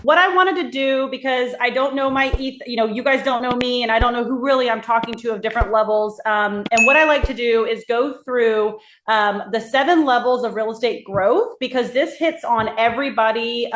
what I wanted to do, because I don't know you guys don't know me, and I don't know who really I'm talking to of different levels. And what I like to do is go through the 7 levels of real estate growth, because this hits on everybody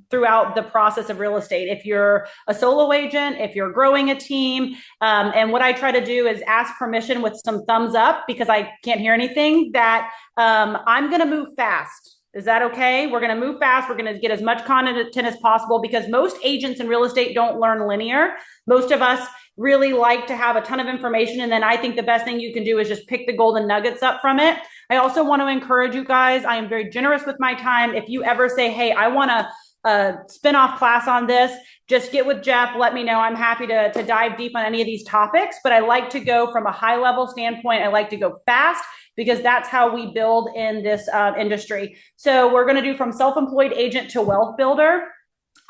throughout the process of real estate. If you're a solo agent, if you're growing a team, and what I try to do is ask permission with some thumbs up, because I can't hear anything, that I'm going to move fast. Is that okay? We're going to move fast. We're going to get as much content as possible, because most agents in real estate don't learn linear. Most of us really like to have a ton of information. And then I think the best thing you can do is just pick the golden nuggets up from it. I also want to encourage you guys. I am very generous with my time. If you ever say, hey, I want a spin-off class on this, just get with Jeff. Let me know. I'm happy to dive deep on any of these topics, but I like to go from a high level standpoint. I like to go fast, because that's how we build in this industry. So we're going to do from self-employed agent to wealth builder.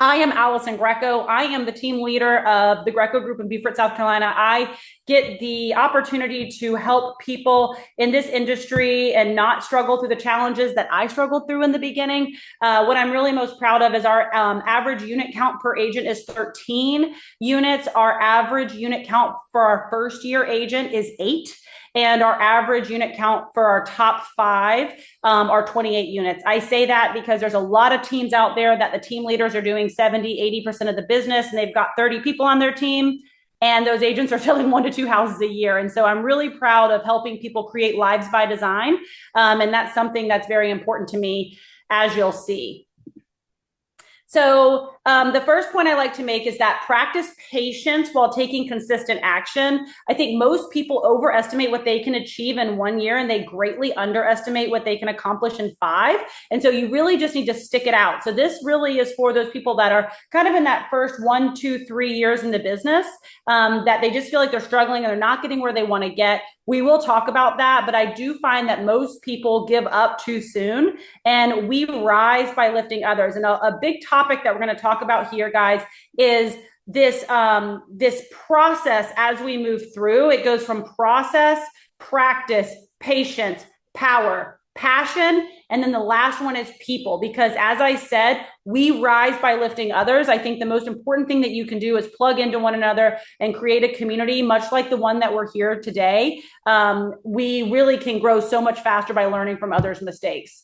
I am Alison Greco. I am the team leader of the Greco Group in Beaufort, South Carolina. I get the opportunity to help people in this industry and not struggle through the challenges that I struggled through in the beginning. What I'm really most proud of is our average unit count per agent is 13 units. Our average unit count for our first year agent is 8. And our average unit count for our top 5 are 28 units. I say that because there's a lot of teams out there that the team leaders are doing 70, 80% of the business, and they've got 30 people on their team. And those agents are selling 1 to 2 houses a year. And so I'm really proud of helping people create lives by design. And that's something that's very important to me, as you'll see. So the first point I like to make is that practice patience while taking consistent action. I think most people overestimate what they can achieve in 1 year, and they greatly underestimate what they can accomplish in 5. And so you really just need to stick it out. So this really is for those people that are kind of in that first 1, 2, 3 years in the business, that they just feel like they're struggling and they're not getting where they want to get. We will talk about that, but I do find that most people give up too soon, and we rise by lifting others. And a big topic that we're going to talk about here, guys, is this process as we move through. It goes from process, practice, patience, power, passion, and then the last one is people. Because as I said, we rise by lifting others. I think the most important thing that you can do is plug into one another and create a community, much like the one that we're here today. We really can grow so much faster by learning from others' mistakes.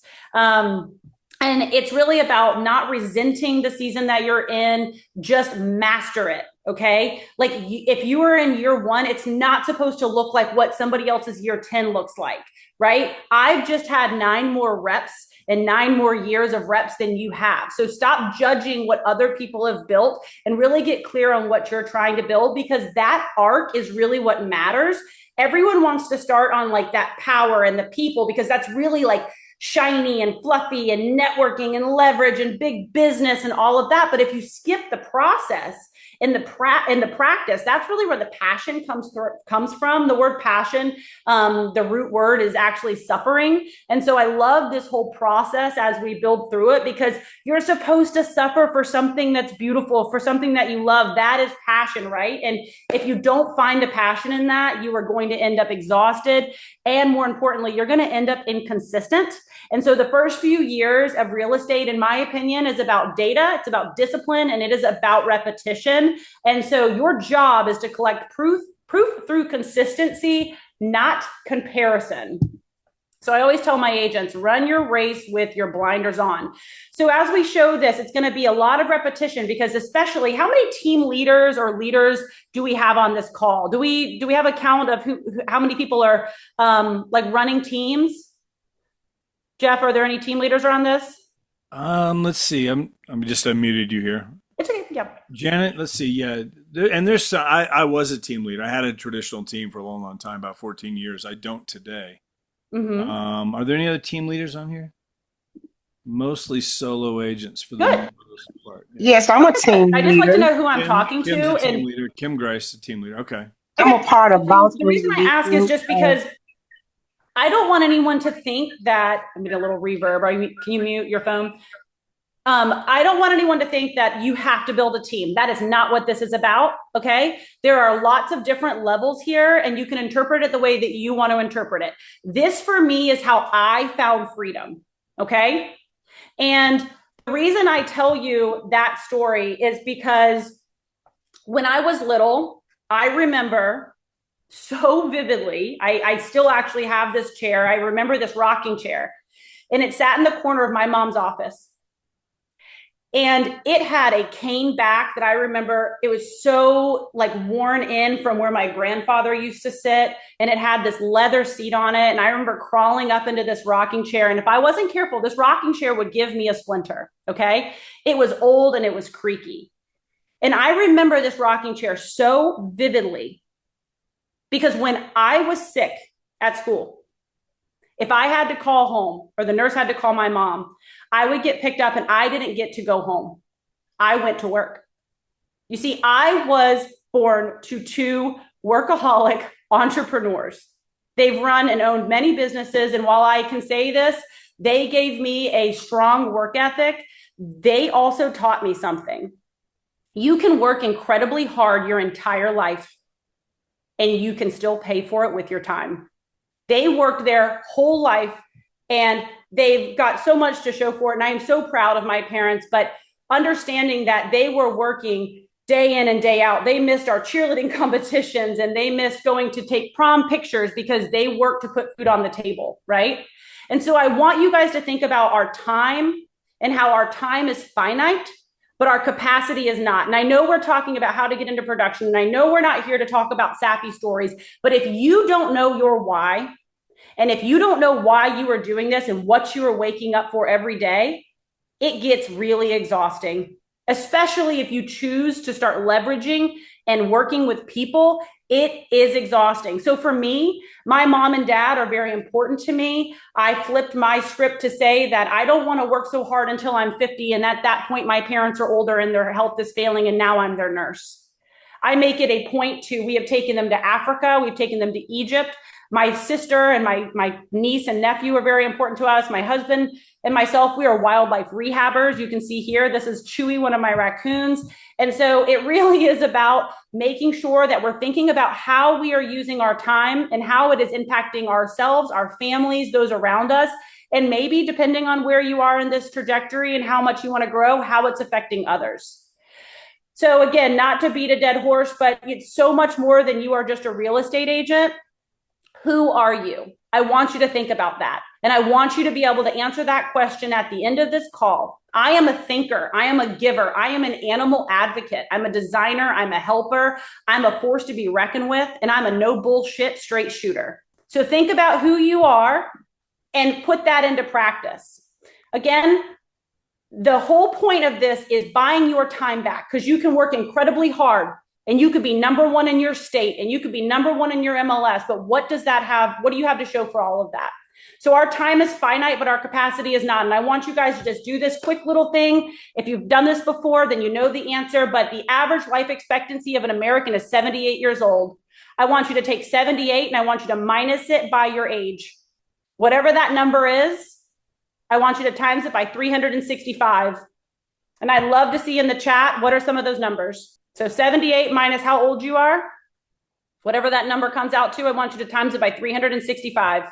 And it's really about not resenting the season that you're in, just master it. Okay. Like if you are in year 1, it's not supposed to look like what somebody else's year 10 looks like, right? I've just had 9 more reps and 9 more years of reps than you have. So stop judging what other people have built and really get clear on what you're trying to build, because that arc is really what matters. Everyone wants to start on like that power and the people, because that's really like shiny and fluffy and networking and leverage and big business and all of that. But if you skip the process in the practice, that's really where the passion comes from. The word passion, the root word is actually suffering. And so I love this whole process as we build through it, because you're supposed to suffer for something that's beautiful, for something that you love. That is passion, right? And if you don't find the passion in that, you are going to end up exhausted. And more importantly, you're going to end up inconsistent. And so the first few years of real estate, in my opinion, is about data, it's about discipline, and it is about repetition. And so your job is to collect proof through consistency, not comparison. So I always tell my agents, run your race with your blinders on. So as we show this, it's going to be a lot of repetition, because especially how many team leaders or leaders do we have on this call? Do we have a count of how many people are like running teams? Jeff, are there any team leaders around this? Let's see. I'm just unmuted you here. It's okay. Yeah. Janet, let's see. Yeah. There's I was a team leader. I had a traditional team for a long, long time, about 14 years. I don't today. Mm-hmm. Are there any other team leaders on here? Mostly solo agents for the Good. most part. Yeah. Yes, I'm a team I just like to leader. know who I'm talking Kim's to. a team And leader. Kim Grice, a team leader. Okay. I'm a part of Bounce the reason I ask is just because I don't want anyone to think that, I'm getting a little reverb. Can you mute your phone? I don't want anyone to think that you have to build a team. That is not what this is about, okay? There are lots of different levels here, and you can interpret it the way that you want to interpret it. This, for me, is how I found freedom, okay? And The reason I tell you that story is because when I was little, I remember so vividly, I still actually have this chair. I remember this rocking chair, and it sat in the corner of my mom's office. And it had a cane back that I remember, it was so like worn in from where my grandfather used to sit. And it had this leather seat on it. And I remember crawling up into this rocking chair. And if I wasn't careful, this rocking chair would give me a splinter. Okay. It was old and it was creaky. And I remember this rocking chair so vividly because when I was sick at school, if I had to call home or the nurse had to call my mom, I would get picked up and I didn't get to go home. I went to work. You see, I was born to two workaholic entrepreneurs. They've run and owned many businesses. And while I can say this, they gave me a strong work ethic. They also taught me something. You can work incredibly hard your entire life and you can still pay for it with your time. They worked their whole life and they've got so much to show for it. And I am so proud of my parents, but understanding that they were working day in and day out. They missed our cheerleading competitions and they missed going to take prom pictures because they worked to put food on the table, right? And so I want you guys to think about our time and how our time is finite, but our capacity is not. And I know we're talking about how to get into production, and I know we're not here to talk about sappy stories, but if you don't know your why, and if you don't know why you are doing this and what you are waking up for every day, it gets really exhausting, especially if you choose to start leveraging and working with people. It is exhausting. So for me, my mom and dad are very important to me. I flipped my script to say that I don't want to work so hard until I'm 50. And at that point, my parents are older and their health is failing. And now I'm their nurse. I make it a point we have taken them to Africa. We've taken them to Egypt. My sister and my niece and nephew are very important to us. My husband and myself, we are wildlife rehabbers. You can see here, this is Chewy, one of my raccoons. And so it really is about making sure that we're thinking about how we are using our time and how it is impacting ourselves, our families, those around us, and maybe depending on where you are in this trajectory and how much you want to grow, how it's affecting others. So again, not to beat a dead horse, but it's so much more than you are just a real estate agent. Who are you? I want you to think about that. And I want you to be able to answer that question at the end of this call. I am a thinker. I am a giver. I am an animal advocate. I'm a designer. I'm a helper. I'm a force to be reckoned with. And I'm a no bullshit straight shooter. So think about who you are and put that into practice. Again, the whole point of this is buying your time back because you can work incredibly hard. And you could be number one in your state and you could be number one in your MLS, but what does that have? What do you have to show for all of that? So our time is finite, but our capacity is not. And I want you guys to just do this quick little thing. If you've done this before, then you know the answer, but the average life expectancy of an American is 78 years old. I want you to take 78 and I want you to minus it by your age. Whatever that number is, I want you to times it by 365. And I'd love to see in the chat, what are some of those numbers? So 78 minus how old you are, whatever that number comes out to, I want you to times it by 365.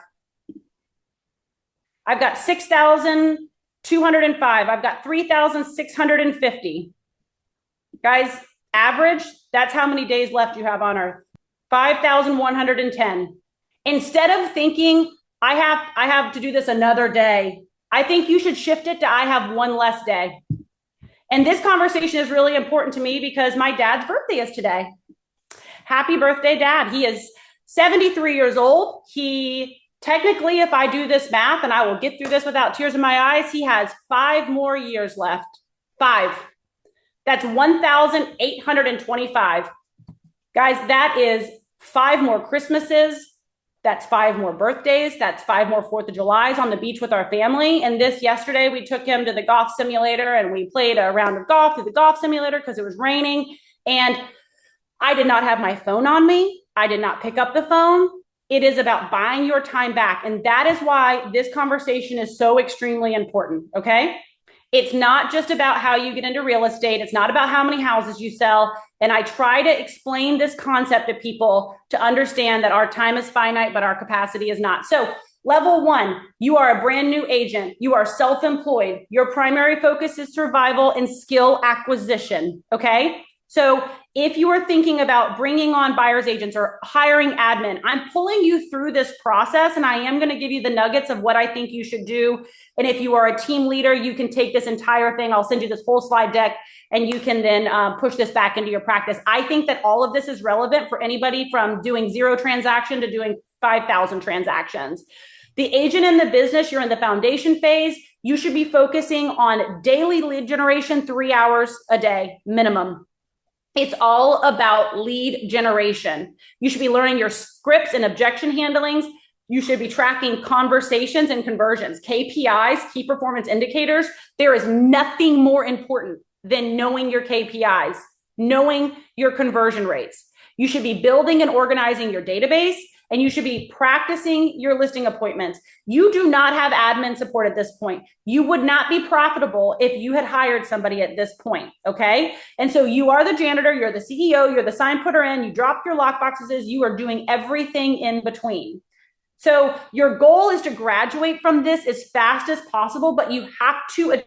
I've got 6,205. I've got 3,650. Guys, average, that's how many days left you have on Earth. 5,110. Instead of thinking, I have to do this another day, I think you should shift it to I have one less day. And this conversation is really important to me because my dad's birthday is today. Happy birthday, Dad. He is 73 years old. He technically, if I do this math, and I will get through this without tears in my eyes, he has 5 more years left. 5. That's 1,825. Guys, that is 5 more Christmases. That's 5 more birthdays. That's 5 more 4th of Julys on the beach with our family. And yesterday, we took him to the golf simulator and we played a round of golf through the golf simulator because it was raining. And I did not have my phone on me. I did not pick up the phone. It is about buying your time back. And that is why this conversation is so extremely important. Okay. It's not just about how you get into real estate. It's not about how many houses you sell. And I try to explain this concept to people to understand that our time is finite, but our capacity is not. So level one, you are a brand new agent. You are self-employed. Your primary focus is survival and skill acquisition. Okay. So if you are thinking about bringing on buyer's agents or hiring admin, I'm pulling you through this process, and I am going to give you the nuggets of what I think you should do. And if you are a team leader, you can take this entire thing. I'll send you this whole slide deck, and you can then push this back into your practice. I think that all of this is relevant for anybody from doing 0 transaction to doing 5,000 transactions. The agent in the business, you're in the foundation phase. You should be focusing on daily lead generation, 3 hours a day minimum. It's all about lead generation. You should be learning your scripts and objection handlings. You should be tracking conversations and conversions, KPIs, key performance indicators. There is nothing more important than knowing your KPIs, knowing your conversion rates. You should be building and organizing your database, and you should be practicing your listing appointments. You do not have admin support at this point. You would not be profitable if you had hired somebody at this point, okay? And so you are the janitor, you're the CEO, you're the sign putter in, you drop your lock boxes, you are doing everything in between. So your goal is to graduate from this as fast as possible, but you have to a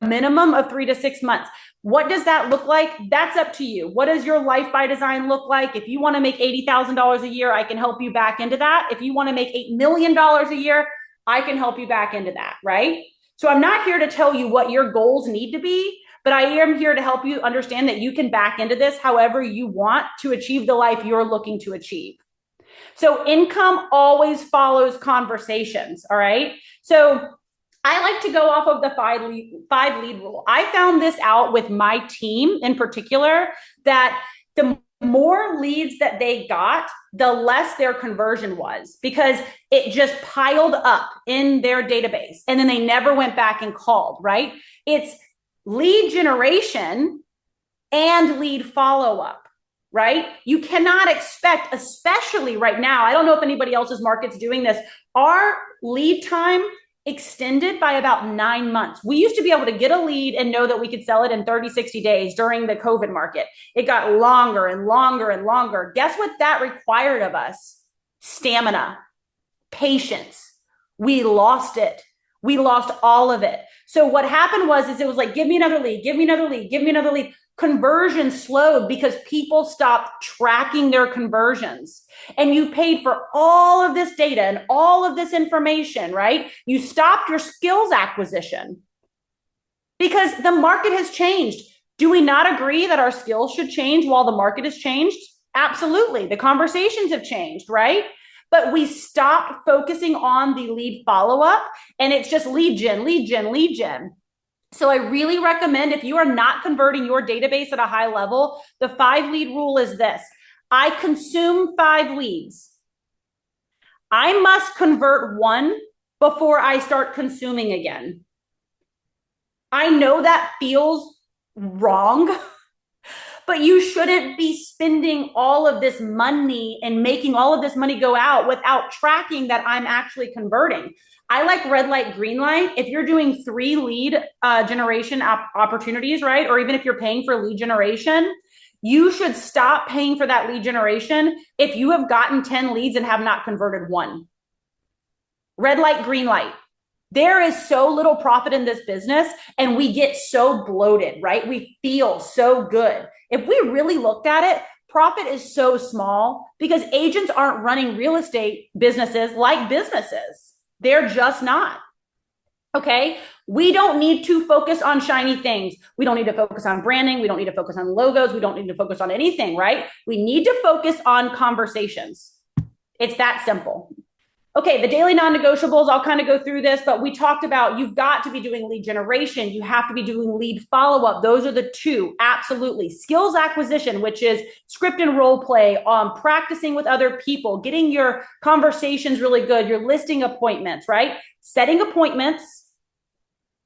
minimum of 3 to 6 months. What does that look like? That's up to you. What does your life by design look like? If you want to make $80,000 a year, I can help you back into that. If you want to make $8 million a year, I can help you back into that, right? So I'm not here to tell you what your goals need to be, but I am here to help you understand that you can back into this however you want to achieve the life you're looking to achieve. So income always follows conversations, all right? So I like to go off of the five lead rule. I found this out with my team in particular, that the more leads that they got, the less their conversion was, because it just piled up in their database and then they never went back and called, right? It's lead generation and lead follow-up, right? You cannot expect, especially right now, I don't know if anybody else's market's doing this, our lead time extended by about 9 months. We used to be able to get a lead and know that we could sell it in 30, 60 days during the COVID market. It got longer and longer and longer. Guess what that required of us? Stamina, patience. We lost it. We lost all of it. So what happened was, it was like, give me another lead, give me another lead, give me another lead. Conversion slowed because people stopped tracking their conversions. And you paid for all of this data and all of this information, right? You stopped your skills acquisition because the market has changed. Do we not agree that our skills should change while the market has changed? Absolutely. The conversations have changed, right? But we stopped focusing on the lead follow-up, and it's just lead gen, lead gen, lead gen. So I really recommend, if you are not converting your database at a high level, the 5 lead rule is this. I consume 5 leads. I must convert 1 before I start consuming again. I know that feels wrong, but you shouldn't be spending all of this money and making all of this money go out without tracking that I'm actually converting. I like red light, green light. If you're doing 3 lead generation opportunities, right? Or even if you're paying for lead generation, you should stop paying for that lead generation if you have gotten 10 leads and have not converted 1. Red light, green light. There is so little profit in this business and we get so bloated, right? We feel so good. If we really looked at it, profit is so small because agents aren't running real estate businesses like businesses. They're just not. Okay. We don't need to focus on shiny things. We don't need to focus on branding. We don't need to focus on logos. We don't need to focus on anything, right? We need to focus on conversations. It's that simple. Okay, the daily non-negotiables, I'll kind of go through this, but we talked about you've got to be doing lead generation. You have to be doing lead follow-up. Those are the 2, absolutely. Skills acquisition, which is script and role play, practicing with other people, getting your conversations really good, your listing appointments, right? Setting appointments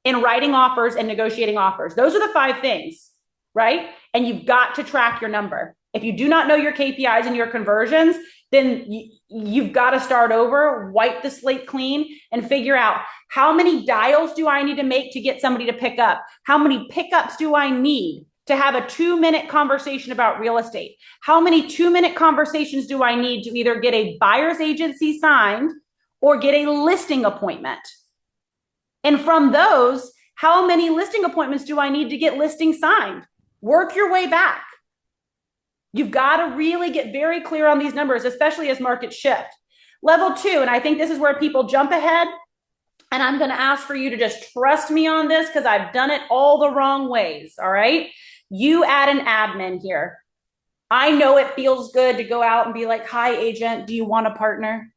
and writing offers and negotiating offers. Those are the 5 things, right? And you've got to track your number. If you do not know your KPIs and your conversions, then you've got to start over, wipe the slate clean, and figure out how many dials do I need to make to get somebody to pick up? How many pickups do I need to have a 2-minute conversation about real estate? How many 2-minute conversations do I need to either get a buyer's agency signed or get a listing appointment? And from those, how many listing appointments do I need to get listings signed? Work your way back. You've got to really get very clear on these numbers, especially as markets shift. Level 2, and I think this is where people jump ahead, and I'm going to ask for you to just trust me on this because I've done it all the wrong ways, all right? You add an admin here. I know it feels good to go out and be like, hi, agent, do you want a partner?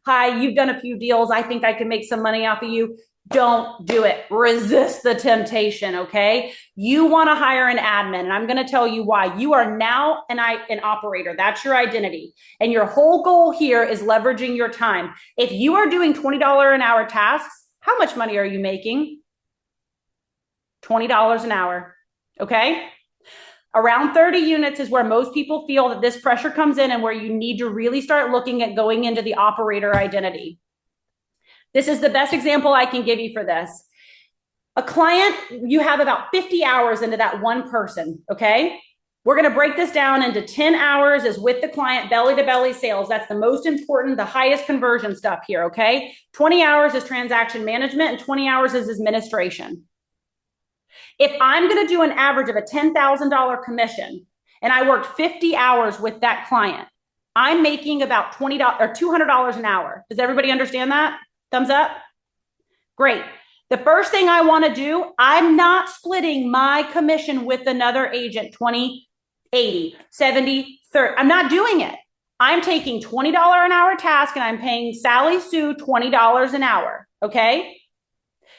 Hi, you've done a few deals. I think I can make some money off of you. Don't do it. Resist the temptation, okay? You want to hire an admin, and I'm going to tell you why. You are now an operator. That's your identity. And your whole goal here is leveraging your time. If you are doing $20 an hour tasks, how much money are you making? $20 an hour, okay? Around 30 units is where most people feel that this pressure comes in and where you need to really start looking at going into the operator identity. This is the best example I can give you for this. A client, you have about 50 hours into that one person, okay? We're going to break this down into 10 hours is with the client, belly to belly sales. That's the most important, the highest conversion stuff here, okay? 20 hours is transaction management and 20 hours is administration. If I'm going to do an average of a $10,000 commission and I worked 50 hours with that client, I'm making about $20 or $200 an hour. Does everybody understand that? Thumbs up? Great. The first thing I want to do, I'm not splitting my commission with another agent, 20, 80, 70, 30. I'm not doing it. I'm taking $20 an hour task and I'm paying Sally Sue $20 an hour. Okay.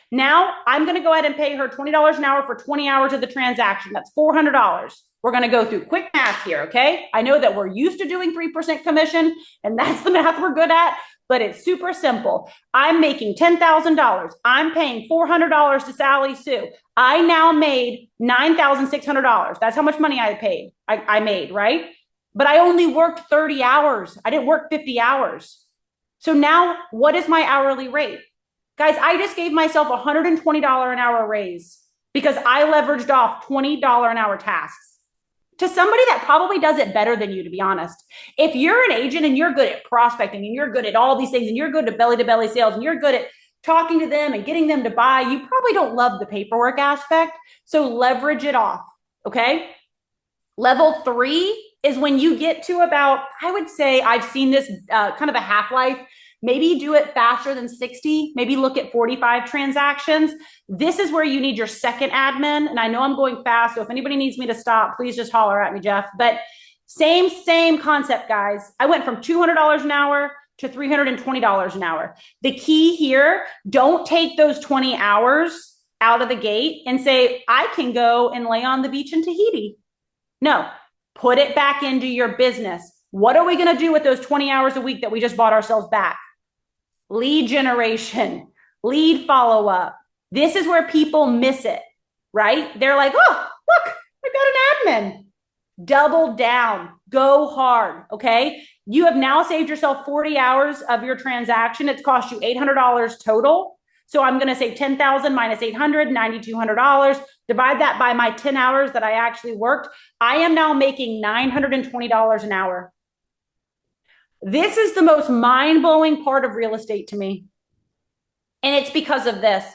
Now I'm going to go ahead and pay her $20 an hour for 20 hours of the transaction. That's $400. We're going to go through quick math here. Okay. I know that we're used to doing 3% commission and that's the math we're good at, but it's super simple. I'm making $10,000. I'm paying $400 to Sally Sue. I now made $9,600. That's how much money I made, right? But I only worked 30 hours. I didn't work 50 hours. So now what is my hourly rate? Guys, I just gave myself a $120 an hour raise because I leveraged off $20 an hour tasks to somebody that probably does it better than you, to be honest. If you're an agent and you're good at prospecting and you're good at all these things and you're good at belly-to-belly sales and you're good at talking to them and getting them to buy, you probably don't love the paperwork aspect. So leverage it off, okay? Level 3 is when you get to about, I would say I've seen this kind of a half-life. Maybe do it faster than 60, maybe look at 45 transactions. This is where you need your second admin. And I know I'm going fast, so if anybody needs me to stop, please just holler at me, Jeff. But same concept, guys. I went from $200 an hour to $320 an hour. The key here, don't take those 20 hours out of the gate and say, I can go and lay on the beach in Tahiti. No, put it back into your business. What are we going to do with those 20 hours a week that we just bought ourselves back? Lead generation, lead follow-up. This is where people miss it, right? They're like, oh, look, I got an admin. Double down, go hard, okay? You have now saved yourself 40 hours of your transaction. It's cost you $800 total. So I'm going to say 10,000 minus 800, $9,200. Divide that by my 10 hours that I actually worked. I am now making $920 an hour. This is the most mind-blowing part of real estate to me. And it's because of this.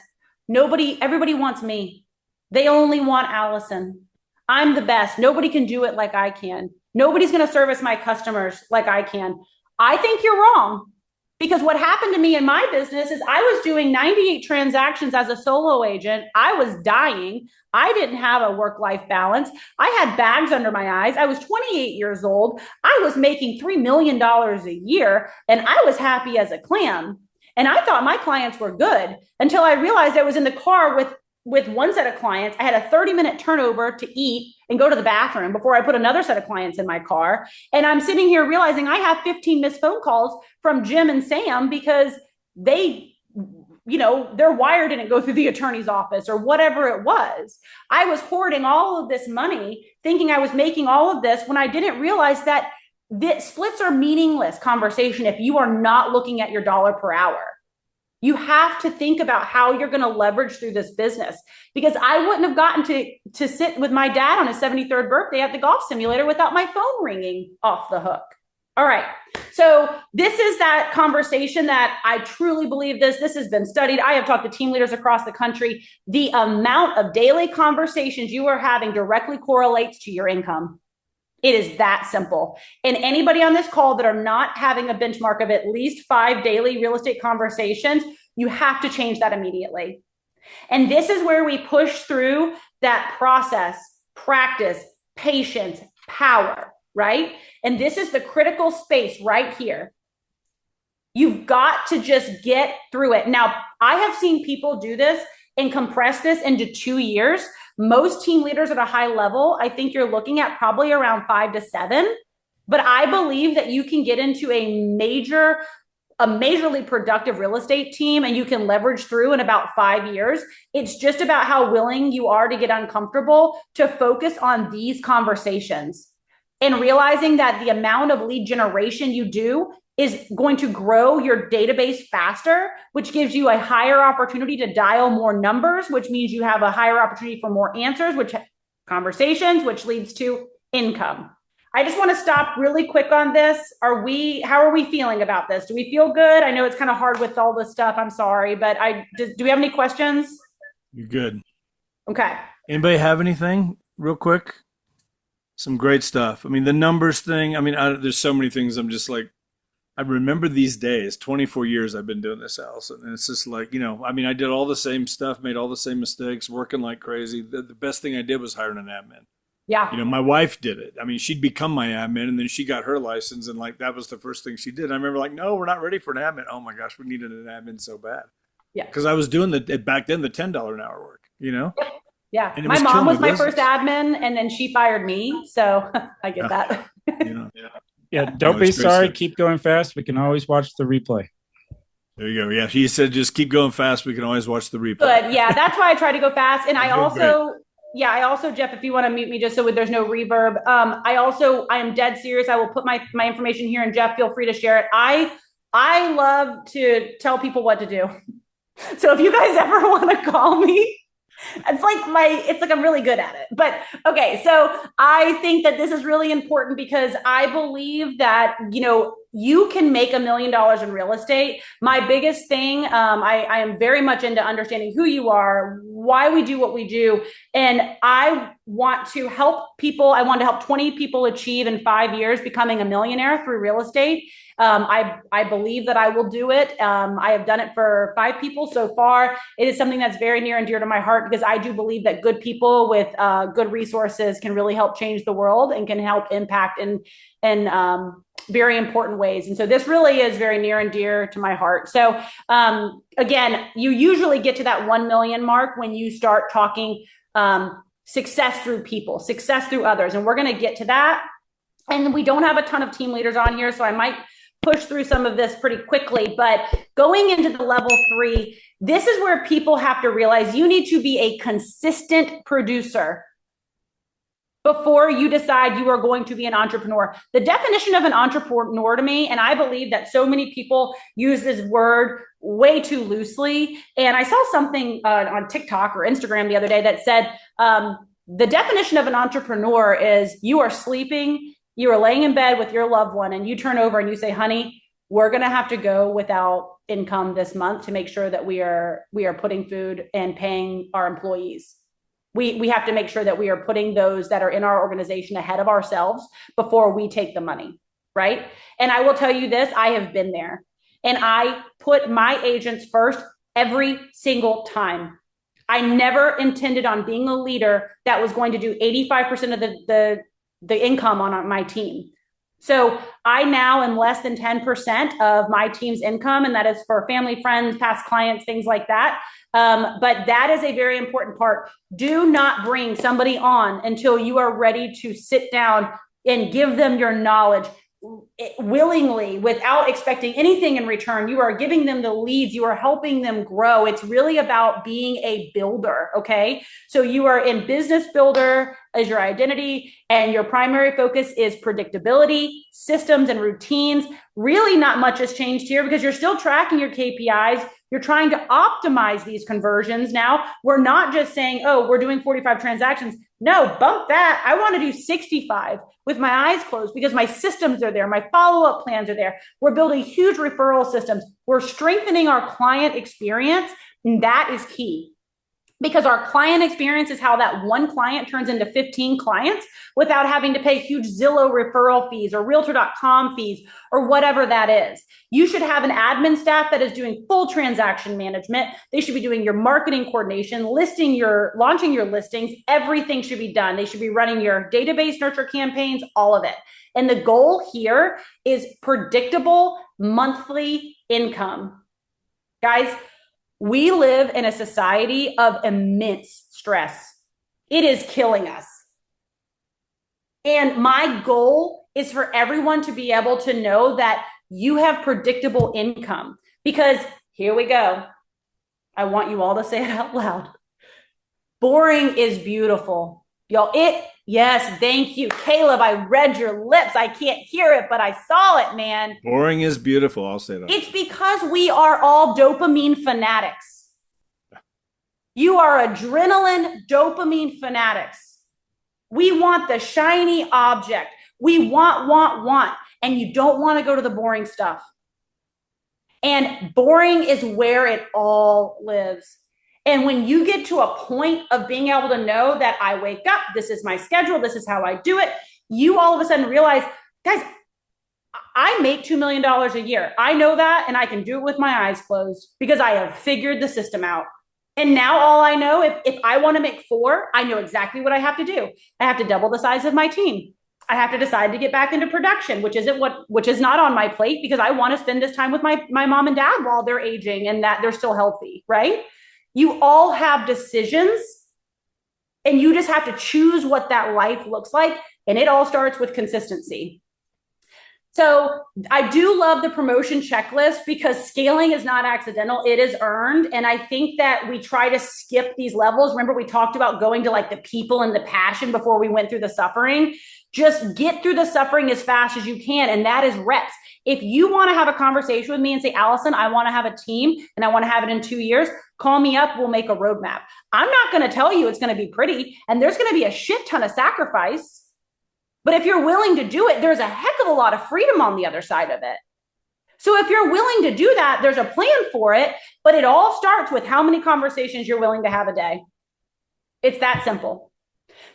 Everybody wants me. They only want Alison. I'm the best. Nobody can do it like I can. Nobody's going to service my customers like I can. I think you're wrong. Because what happened to me in my business is I was doing 98 transactions as a solo agent. I was dying. I didn't have a work-life balance. I had bags under my eyes. I was 28 years old. I was making $3 million a year, and I was happy as a clam. And I thought my clients were good until I realized I was in the car with one set of clients. I had a 30-minute turnover to eat and go to the bathroom before I put another set of clients in my car. And I'm sitting here realizing I have 15 missed phone calls from Jim and Sam because their wire didn't go through the attorney's office or whatever it was. I was hoarding all of this money thinking I was making all of this when I didn't realize that the splits are meaningless conversation if you are not looking at your dollar per hour. You have to think about how you're going to leverage through this business, because I wouldn't have gotten to sit with my dad on his 73rd birthday at the golf simulator without my phone ringing off the hook. All right. So this is that conversation that I truly believe this has been studied. I have talked to team leaders across the country. The amount of daily conversations you are having directly correlates to your income. It is that simple. And anybody on this call that are not having a benchmark of at least 5 daily real estate conversations, you have to change that immediately. And this is where we push through that process, practice, patience, power, right? And this is the critical space right here. You've got to just get through it. Now, I have seen people do this and compress this into 2 years. Most team leaders at a high level, I think you're looking at probably around 5 to 7. But I believe that you can get into a majorly productive real estate team and you can leverage through in about 5 years. It's just about how willing you are to get uncomfortable, to focus on these conversations and realizing that the amount of lead generation you do is going to grow your database faster, which gives you a higher opportunity to dial more numbers, which means you have a higher opportunity for more answers, which conversations, which leads to income. I just want to stop really quick on this. How are we feeling about this? Do we feel good? I know it's kind of hard with all this stuff. I'm sorry, but do we have any questions? You're good. Okay. Anybody have anything real quick? Some great stuff. I mean, the numbers thing, I mean, there's so many things I'm just like, I remember these days. 24 years I've been doing this, Alison, and it's just like, I mean, I did all the same stuff, made all the same mistakes, working like crazy. The best thing I did was hiring an admin. Yeah. My wife did it. I mean, she'd become my admin, and then she got her license, and like that was the first thing she did. I remember like, no, we're not ready for an admin. Oh my gosh, we needed an admin so bad. Yeah. Because I was doing back then the $10 an hour work. Yeah. And my mom was my first admin, and then she fired me, so I get that. Yeah, don't be sorry. Keep going fast. We can always watch the replay. There you go. Yeah, he said just keep going fast. We can always watch the replay. Good. Yeah, that's why I try to go fast. And I also, Jeff, if you want to mute me just so there's no reverb, I am dead serious. I will put my information here, and Jeff, feel free to share it. I love to tell people what to do. So if you guys ever want to call me, it's like I'm really good at it. But okay, so I think that this is really important because I believe that, you can make $1 million in real estate. My biggest thing, I am very much into understanding who you are, why we do what we do. And I want to help people. I want to help 20 people achieve in 5 years becoming a millionaire through real estate. I believe that I will do it. I have done it for 5 people so far. It is something that's very near and dear to my heart because I do believe that good people with good resources can really help change the world and can help impact in very important ways. And so this really is very near and dear to my heart. So again, you usually get to that 1 million mark when you start talking success through people, success through others. And we're going to get to that. And we don't have a ton of team leaders on here, so I might push through some of this pretty quickly. But going into the level 3, this is where people have to realize you need to be a consistent producer before you decide you are going to be an entrepreneur. The definition of an entrepreneur to me, and I believe that so many people use this word way too loosely. And I saw something on TikTok or Instagram the other day that said, the definition of an entrepreneur is you are sleeping, you are laying in bed with your loved one, and you turn over and you say, honey, we're going to have to go without income this month to make sure that we are putting food and paying our employees. We have to make sure that we are putting those that are in our organization ahead of ourselves before we take the money, right? And I will tell you this, I have been there. And I put my agents first every single time. I never intended on being a leader that was going to do 85% of the income on my team. So I now am less than 10% of my team's income, and that is for family, friends, past clients, things like that. But that is a very important part. Do not bring somebody on until you are ready to sit down and give them your knowledge willingly without expecting anything in return. You are giving them the leads. You are helping them grow. It's really about being a builder. Okay. So you are in business builder, as your identity, and your primary focus is predictability, systems, and routines. Really not much has changed here because you're still tracking your KPIs. You're trying to optimize these conversions now. We're not just saying, oh, we're doing 45 transactions. No, bump that. I want to do 65 with my eyes closed because my systems are there. My follow-up plans are there. We're building huge referral systems. We're strengthening our client experience, and that is key. Because our client experience is how that one client turns into 15 clients without having to pay huge Zillow referral fees or Realtor.com fees or whatever that is. You should have an admin staff that is doing full transaction management. They should be doing your marketing coordination, launching your listings. Everything should be done. They should be running your database nurture campaigns, all of it. And the goal here is predictable monthly income. Guys, we live in a society of immense stress. It is killing us. And my goal is for everyone to be able to know that you have predictable income. Because here we go. I want you all to say it out loud. Boring is beautiful. Y'all, yes, thank you. Caleb, I read your lips. I can't hear it, but I saw it, man. Boring is beautiful. I'll say that. It's because we are all dopamine fanatics. You are adrenaline dopamine fanatics. We want the shiny object. We want, and you don't want to go to the boring stuff. And boring is where it all lives. And when you get to a point of being able to know that I wake up, this is my schedule, this is how I do it, you all of a sudden realize, guys, I make $2 million a year. I know that, and I can do it with my eyes closed because I have figured the system out. And now all I know, if I want to make 4, I know exactly what I have to do. I have to double the size of my team. I have to decide to get back into production, which is not on my plate because I want to spend this time with my mom and dad while they're aging and that they're still healthy, right? You all have decisions and you just have to choose what that life looks like. And it all starts with consistency. So I do love the promotion checklist because scaling is not accidental. It is earned. And I think that we try to skip these levels. Remember, we talked about going to like the people and the passion before we went through the suffering. Just get through the suffering as fast as you can. And that is reps. If you want to have a conversation with me and say, Allison, I want to have a team and I want to have it in 2 years, call me up. We'll make a roadmap. I'm not going to tell you it's going to be pretty. And there's going to be a shit ton of sacrifice. But if you're willing to do it, there's a heck of a lot of freedom on the other side of it. So if you're willing to do that, there's a plan for it, but it all starts with how many conversations you're willing to have a day. It's that simple.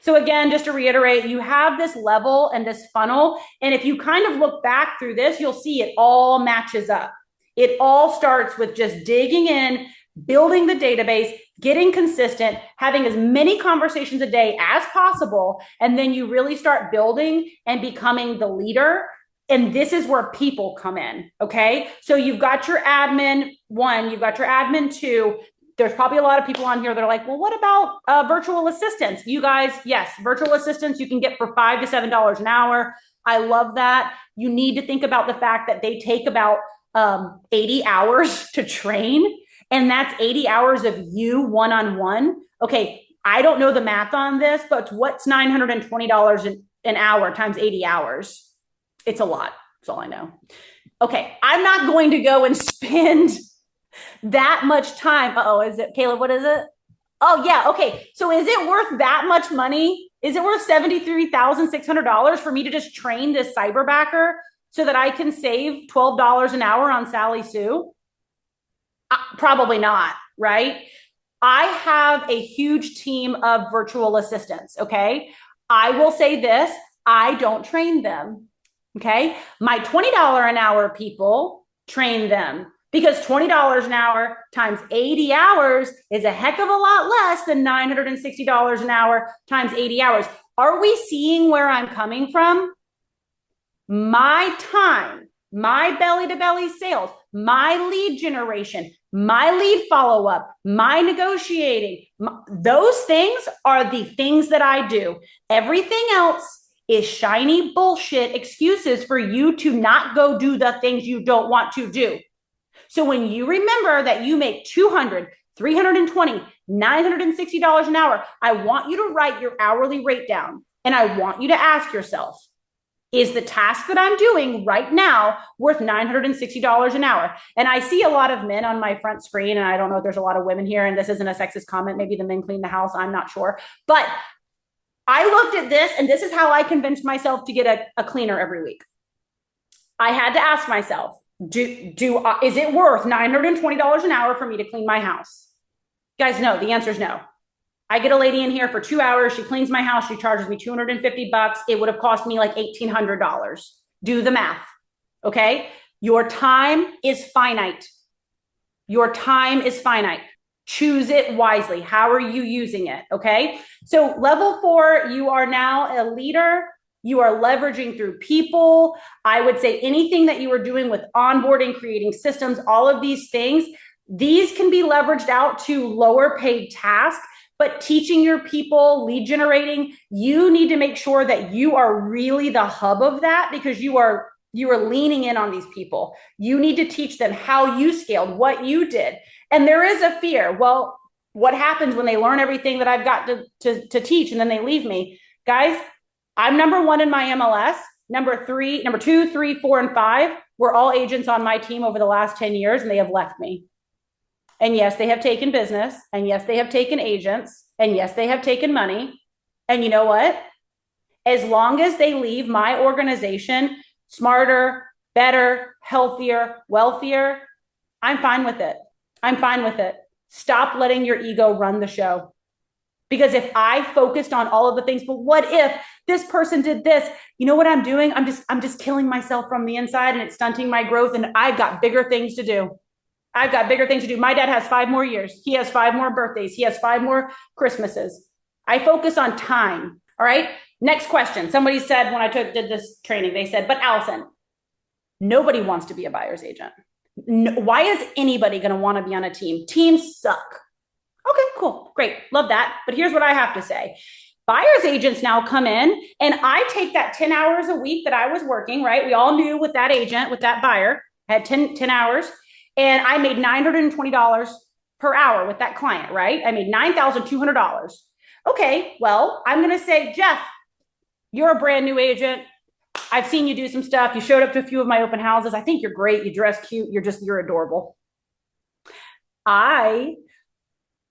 So again, just to reiterate, you have this level and this funnel. And if you kind of look back through this, you'll see it all matches up. It all starts with just digging in, building the database, getting consistent, having as many conversations a day as possible. And then you really start building and becoming the leader. And this is where people come in. Okay. So you've got your admin 1, you've got your admin 2. There's probably a lot of people on here that are like, well, what about virtual assistants? You guys, yes, virtual assistants you can get for $5 to $7 an hour. I love that. You need to think about the fact that they take about 80 hours to train. And that's 80 hours of you one-on-one. Okay, I don't know the math on this, but what's $920 an hour times 80 hours? It's a lot. That's all I know. Okay, I'm not going to go and spend that much time. Is it, Caleb, what is it? Oh, yeah, okay. So is it worth that much money? Is it worth $73,600 for me to just train this cyberbacker so that I can save $12 an hour on Sally Sue? Probably not, right? I have a huge team of virtual assistants, okay? I will say this, I don't train them, okay? My $20 an hour people train them because $20 an hour times 80 hours is a heck of a lot less than $960 an hour times 80 hours. Are we seeing where I'm coming from? My time, my belly-to-belly sales, my lead generation, my lead follow-up, my negotiating, those things are the things that I do. Everything else is shiny bullshit excuses for you to not go do the things you don't want to do. So when you remember that you make $200, $320, $960 an hour. I want you to write your hourly rate down. And I want you to ask yourself, is the task that I'm doing right now worth $960 an hour? And I see a lot of men on my front screen, and I don't know if there's a lot of women here, and this isn't a sexist comment. Maybe the men clean the house. I'm not sure. But I looked at this, and this is how I convinced myself to get a cleaner every week. I had to ask myself, is it worth $920 an hour for me to clean my house? Guys, no, the answer is no. I get a lady in here for 2 hours. She cleans my house. She charges me $250. It would have cost me like $1,800. Do the math. Okay. Your time is finite. Your time is finite. Choose it wisely. How are you using it? Okay. So level 4, you are now a leader. You are leveraging through people. I would say anything that you are doing with onboarding, creating systems, all of these things, these can be leveraged out to lower paid tasks. But teaching your people, lead generating, you need to make sure that you are really the hub of that, because you are leaning in on these people. You need to teach them how you scaled, what you did. And there is a fear. Well, what happens when they learn everything that I've got to teach and then they leave me? Guys, I'm number 1 in my MLS. Number 2, 3, 4, and 5 were all agents on my team over the last 10 years, and they have left me. And yes, they have taken business. And yes, they have taken agents. And yes, they have taken money. And you know what? As long as they leave my organization smarter, better, healthier, wealthier, I'm fine with it. I'm fine with it. Stop letting your ego run the show. Because if I focused on all of the things, but what if this person did this? You know what I'm doing? I'm just killing myself from the inside, and it's stunting my growth. And I've got bigger things to do. I've got bigger things to do. My dad has 5 more years. He has 5 more birthdays. He has 5 more Christmases. I focus on time. All right. Next question. Somebody said when I did this training, they said, but Alison, nobody wants to be a buyer's agent. Why is anybody going to want to be on a team? Teams suck. Okay, cool. Great. Love that. But here's what I have to say. Buyer's agents now come in, and I take that 10 hours a week that I was working, right? We all knew with that agent, with that buyer, I had 10 hours. And I made $920 per hour with that client, right? I made $9,200. Okay, well, I'm going to say, Jeff, you're a brand new agent. I've seen you do some stuff. You showed up to a few of my open houses. I think you're great. You dress cute. You're adorable. I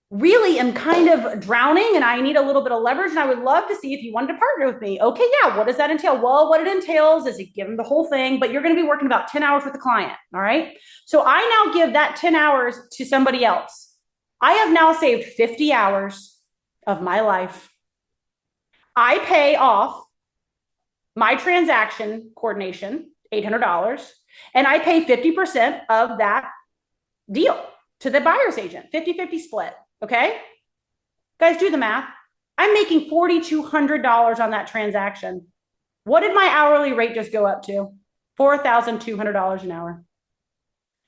really am kind of drowning, and I need a little bit of leverage, and I would love to see if you wanted to partner with me. Okay, yeah, what does that entail? Well, what it entails is you give them the whole thing, but you're going to be working about 10 hours with the client, all right? So I now give that 10 hours to somebody else. I have now saved 50 hours of my life. I pay off my transaction coordination, $800, and I pay 50% of that deal to the buyer's agent, 50-50 split. Okay, guys, do the math. I'm making $4,200 on that transaction. What did my hourly rate just go up to? $4,200 an hour.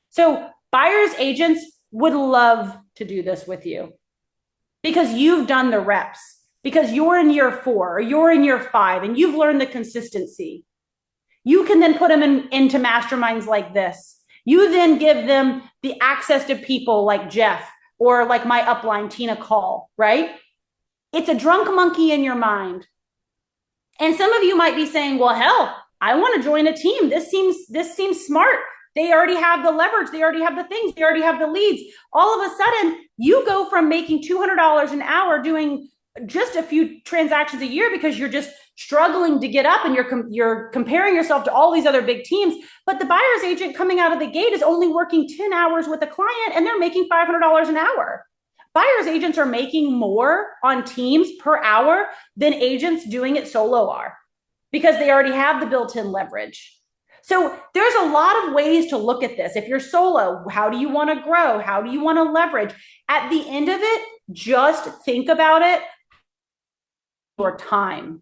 So buyer's agents would love to do this with you because you've done the reps, because you're in year 4 or you're in year 5 and you've learned the consistency. You can then put them into masterminds like this. You then give them the access to people like Jeff, or like my upline, Tina Call, right? It's a drunk monkey in your mind. And some of you might be saying, well, hell, I want to join a team. This seems smart. They already have the leverage. They already have the things. They already have the leads. All of a sudden, you go from making $200 an hour doing just a few transactions a year because you're just struggling to get up and you're comparing yourself to all these other big teams. But the buyer's agent coming out of the gate is only working 10 hours with a client and they're making $500 an hour. Buyer's agents are making more on teams per hour than agents doing it solo are because they already have the built-in leverage. So there's a lot of ways to look at this. If you're solo, how do you want to grow? How do you want to leverage? At the end of it, just think about it. Your time.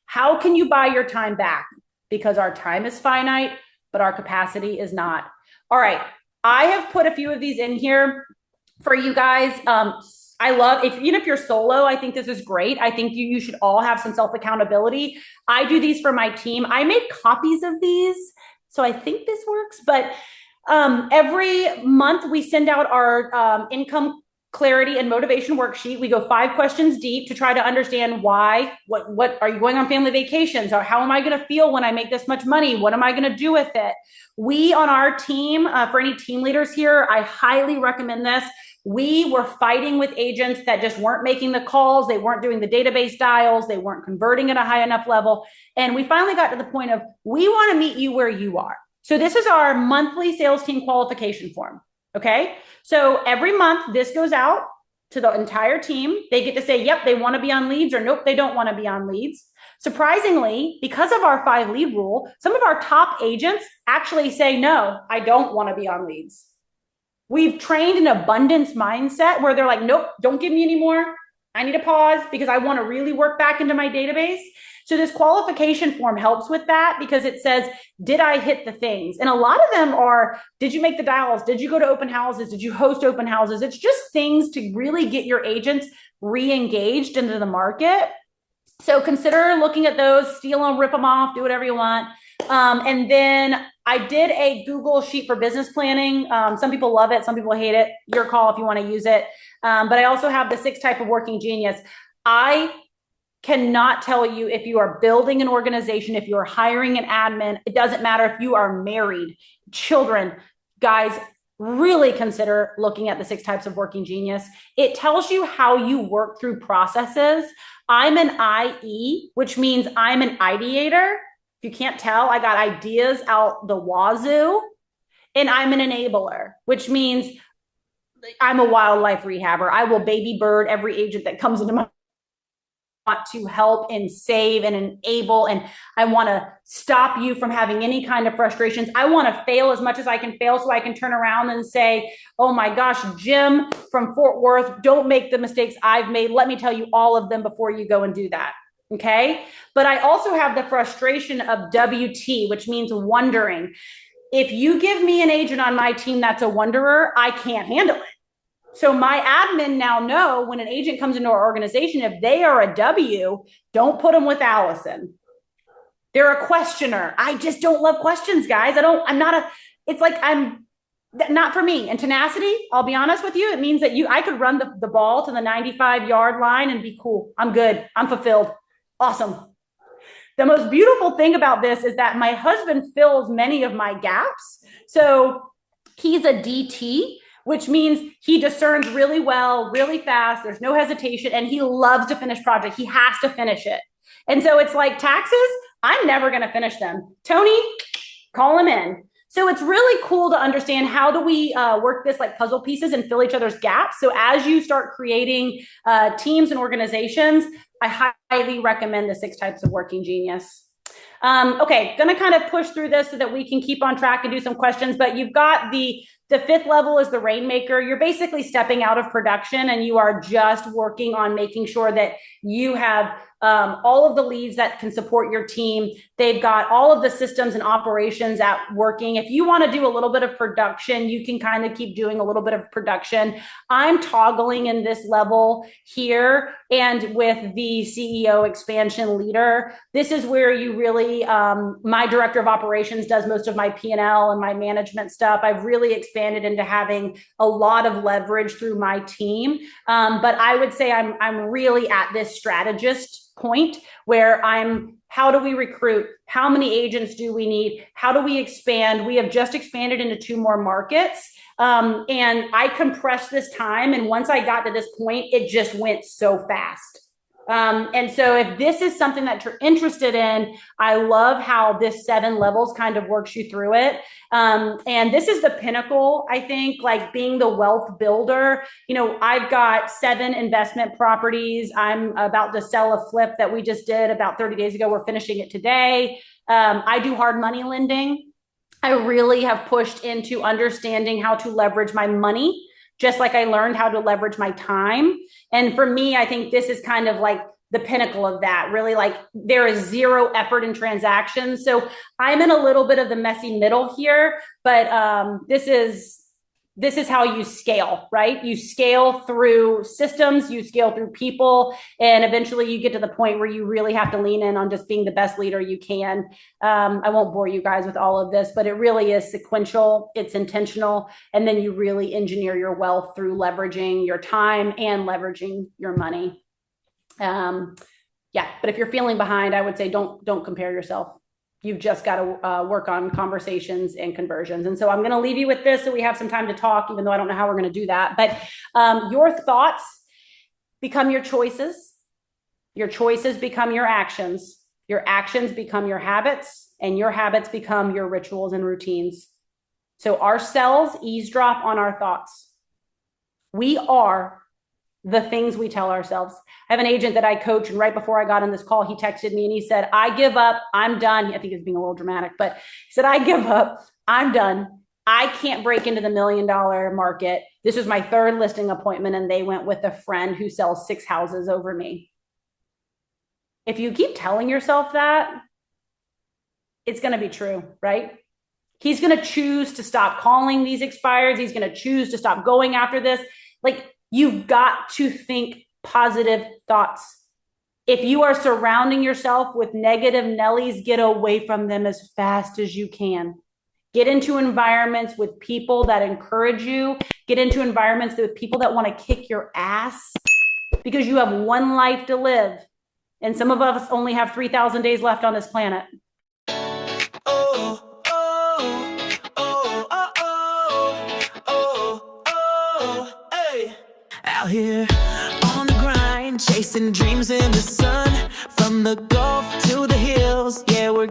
How can you buy your time back? Because our time is finite, but our capacity is not. All right. I have put a few of these in here for you guys. I love, even if you're solo, I think this is great. I think you should all have some self-accountability. I do these for my team. I make copies of these, so I think this works. But Every month we send out our income clarity and motivation worksheet. We go 5 questions deep to try to understand why, what are you going on family vacations, or how am I going to feel when I make this much money? What am I going to do with it? We on our team, for any team leaders here, I highly recommend this. We were fighting with agents that just weren't making the calls. They weren't doing the database dials. They weren't converting at a high enough level. And we finally got to the point of, we want to meet you where you are. So this is our monthly sales team qualification form. Okay. So every month this goes out to the entire team. They get to say, yep, they want to be on leads, or nope, they don't want to be on leads. Surprisingly, because of our 5 lead rule, some of our top agents actually say, no, I don't want to be on leads. We've trained an abundance mindset where they're like, nope, don't give me any more. I need a pause because I want to really work back into my database. So this qualification form helps with that, because it says, did I hit the things? And a lot of them are, did you make the dials? Did you go to open houses? Did you host open houses? It's just things to really get your agents re-engaged into the market. So consider looking at those, steal them, rip them off, do whatever you want. And then I did a Google sheet for business planning. Some people love it. Some people hate it. Your call if you want to use it. But I also have the 6 type of working genius. I cannot tell you, if you are building an organization, if you are hiring an admin, it doesn't matter if you are married, children, guys, really consider looking at the 6 types of working genius. It tells you how you work through processes. I'm an IE, which means I'm an ideator. If you can't tell, I got ideas out the wazoo. And I'm an enabler, which means I'm a wildlife rehabber. I will baby bird every agent that comes into my want to help and save and enable, and I want to stop you from having any kind of frustrations. I want to fail as much as I can fail so I can turn around and say, oh my gosh, Jim from Fort Worth, don't make the mistakes I've made. Let me tell you all of them before you go and do that. Okay. But I also have the frustration of WT, which means wondering. If you give me an agent on my team that's a wanderer, I can't handle it. So my admin now know when an agent comes into our organization, if they are a W, don't put them with Allison. They're a questioner. I just don't love questions, guys. It's like I'm not for me. And tenacity, I'll be honest with you, it means that I could run the ball to the 95-yard line and be cool. I'm good. I'm fulfilled. Awesome. The most beautiful thing about this is that my husband fills many of my gaps. So he's a DT, which means he discerns really well, really fast. There's no hesitation. And he loves to finish projects. He has to finish it. And so it's like taxes, I'm never going to finish them. Tony, call him in. So it's really cool to understand, how do we work this like puzzle pieces and fill each other's gaps. So as you start creating teams and organizations, I highly recommend the 6 types of working genius. Okay, gonna kind of push through this so that we can keep on track and do some questions, but you've got the 5th level is the Rainmaker. You're basically stepping out of production and you are just working on making sure that you have all of the leads that can support your team. They've got all of the systems and operations at working. If you want to do a little bit of production, you can kind of keep doing a little bit of production. I'm toggling in this level here, and with the CEO expansion leader, this is where you really, my director of operations does most of my P&L and my management stuff. I've really expanded into having a lot of leverage through my team. But I would say I'm really at this strategist point where how do we recruit? How many agents do we need? How do we expand? We have just expanded into 2 more markets. And I compressed this time. And once I got to this point, it just went so fast. And so if this is something that you're interested in, I love how this 7 levels kind of works you through it. And this is the pinnacle, I think, like being the wealth builder. You know, I've got 7 investment properties. I'm about to sell a flip that we just did about 30 days ago. We're finishing it today. I do hard money lending. I really have pushed into understanding how to leverage my money, just like I learned how to leverage my time. And for me, I think this is kind of like the pinnacle of that. Really, like there is 0 effort in transactions. So I'm in a little bit of the messy middle here, but this is this is how you scale, right? You scale through systems, you scale through people, and eventually you get to the point where you really have to lean in on just being the best leader you can. I won't bore you guys with all of this, but it really is sequential, it's intentional, and then you really engineer your wealth through leveraging your time and leveraging your money. Yeah, but if you're feeling behind, I would say don't compare yourself. You've just got to work on conversations and conversions. And so I'm going to leave you with this so we have some time to talk, even though I don't know how we're going to do that. But your thoughts become your choices. Your choices become your actions. Your actions become your habits, and your habits become your rituals and routines. So our cells eavesdrop on our thoughts. We are the things we tell ourselves. I have an agent that I coach, and right before I got on this call, he texted me and he said, I give up, I'm done. I think he was being a little dramatic, but he said, I give up, I'm done. I can't break into the $1 million market. This was my third listing appointment, and they went with a friend who sells 6 houses over me. If you keep telling yourself that, it's going to be true, right? He's going to choose to stop calling these expireds. He's going to choose to stop going after this. Like, you've got to think positive thoughts. If you are surrounding yourself with negative Nellies, get away from them as fast as you can. Get into environments with people that encourage you. Get into environments with people that want to kick your ass, because you have one life to live. And some of us only have 3,000 days left on this planet. Out here on the grind, chasing dreams in the sun, from the Gulf to the hills, yeah, we're